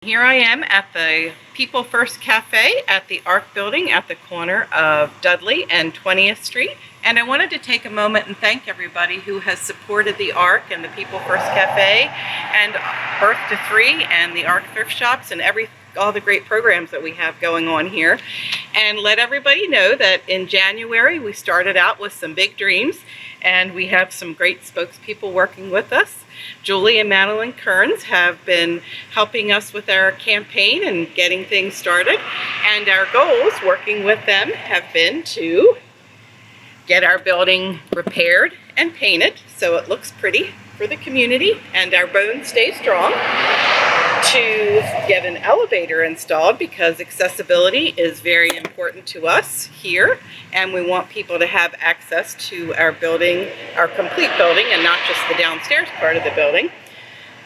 here I am at the People First Cafe at the ARC building at the corner of Dudley and 20th Street. And I wanted to take a moment and thank everybody who has supported the ARC and the People First Cafe and Birth to Three and the ARC thrift shops and all the great programs that we have going on here. And let everybody know that in January we started out with some big dreams, and we have some great spokespeople working with us. Julie and Madeline Kearns have been helping us with our campaign and getting things started. And our goals working with them have been to get our building repaired and painted so it looks pretty for the community and our bones stay strong, to get an elevator installed because accessibility is very important to us here, and we want people to have access to our building, our complete building, and not just the downstairs part of the building.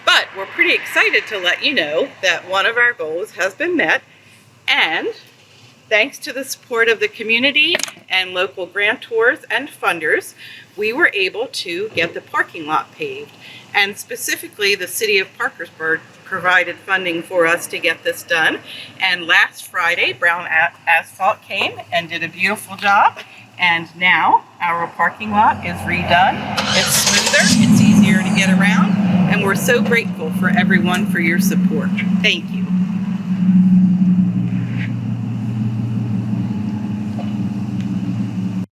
But we're pretty excited to let you know that one of our goals has been met, and thanks to the support of the community and local grantors and funders, we were able to get the parking lot paved. And specifically, the city of Parkersburg provided funding for us to get this done. And last Friday, Brown Asphalt came and did a beautiful job. And now our parking lot is redone. It's smoother, it's easier to get around, and we're so grateful for everyone for your support. Thank you.